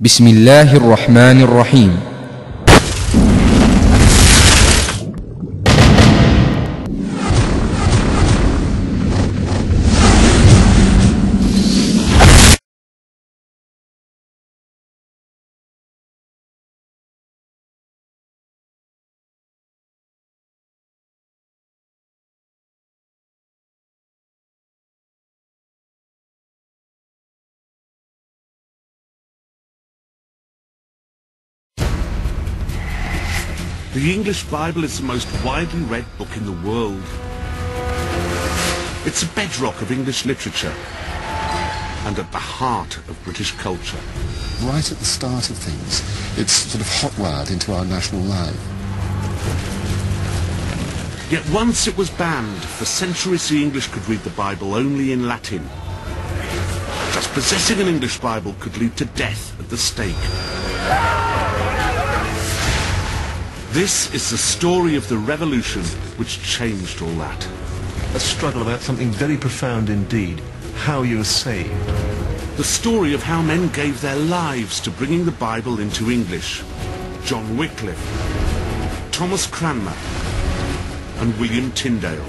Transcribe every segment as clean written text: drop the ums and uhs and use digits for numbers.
بسم الله الرحمن الرحيم. The English Bible is the most widely read book in the world. It's a bedrock of English literature and at the heart of British culture. Right at the start of things, it's sort of hot-wired into our national life. Yet once it was banned, for centuries the English could read the Bible only in Latin. Just possessing an English Bible could lead to death at the stake. This is the story of the revolution which changed all that. A struggle about something very profound indeed, how you were saved. The story of how men gave their lives to bringing the Bible into English. John Wycliffe, Thomas Cranmer, and William Tyndale.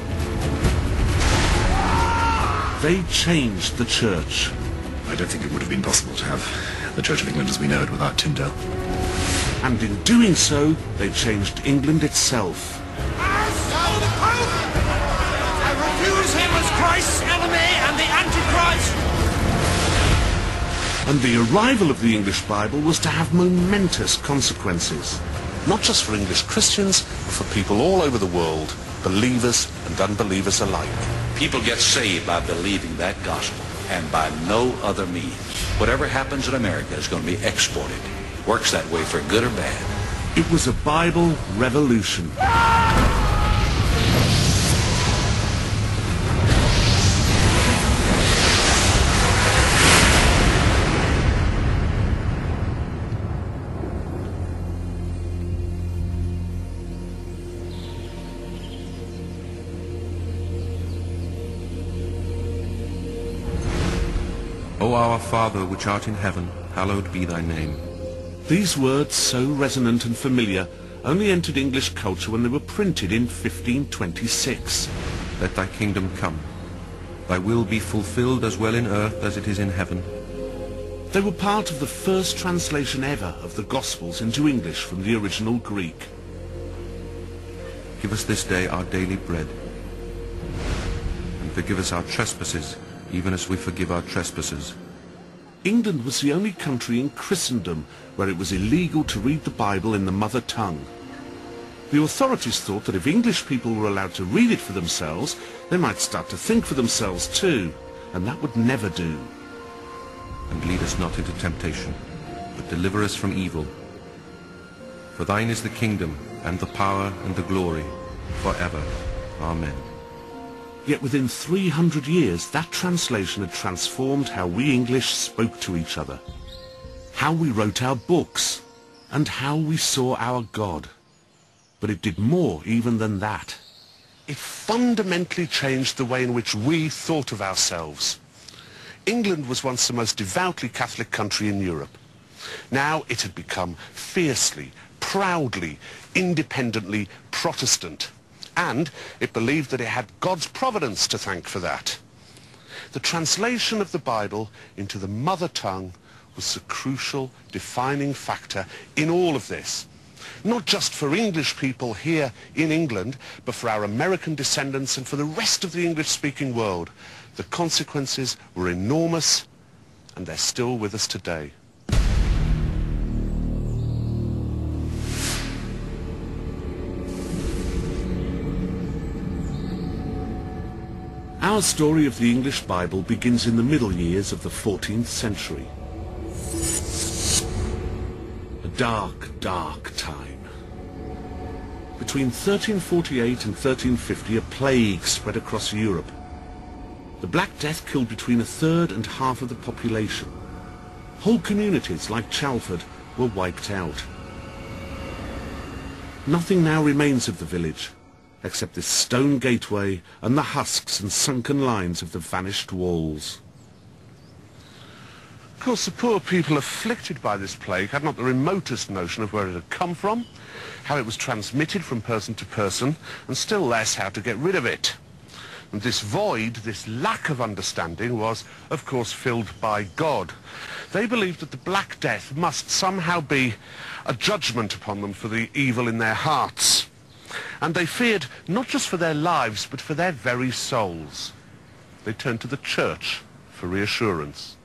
They changed the church. I don't think it would have been possible to have the Church of England as we know it without Tyndale. And in doing so, they changed England itself. So the Pope! I refuse him as Christ's enemy and the Antichrist! And the arrival of the English Bible was to have momentous consequences. Not just for English Christians, but for people all over the world, believers and unbelievers alike. People get saved by believing that gospel, and by no other means. Whatever happens in America is going to be exported. Works that way for good or bad. It was a Bible revolution. O our Father, which art in heaven, hallowed be thy name. These words, so resonant and familiar, only entered English culture when they were printed in 1526. Let thy kingdom come. Thy will be fulfilled as well in earth as it is in heaven. They were part of the first translation ever of the Gospels into English from the original Greek. Give us this day our daily bread. And forgive us our trespasses, even as we forgive our trespassers. England was the only country in Christendom where it was illegal to read the Bible in the mother tongue. The authorities thought that if English people were allowed to read it for themselves, they might start to think for themselves too, and that would never do. And lead us not into temptation, but deliver us from evil. For thine is the kingdom, and the power, and the glory, forever. Amen. Yet within 300 years, that translation had transformed how we English spoke to each other, how we wrote our books, and how we saw our God. But it did more even than that. It fundamentally changed the way in which we thought of ourselves. England was once the most devoutly Catholic country in Europe. Now it had become fiercely, proudly, independently Protestant. And it believed that it had God's providence to thank for that. The translation of the Bible into the mother tongue was the crucial defining factor in all of this. Not just for English people here in England, but for our American descendants and for the rest of the English-speaking world. The consequences were enormous, and they're still with us today. Our story of the English Bible begins in the middle years of the 14th century. A dark, dark time. Between 1348 and 1350, a plague spread across Europe. The Black Death killed between a third and half of the population. Whole communities, like Chalford, were wiped out. Nothing now remains of the village, except this stone gateway and the husks and sunken lines of the vanished walls. Of course, the poor people afflicted by this plague had not the remotest notion of where it had come from, how it was transmitted from person to person, and still less how to get rid of it. And this void, this lack of understanding, was, of course, filled by God. They believed that the Black Death must somehow be a judgment upon them for the evil in their hearts. And they feared not just for their lives, but for their very souls. They turned to the church for reassurance.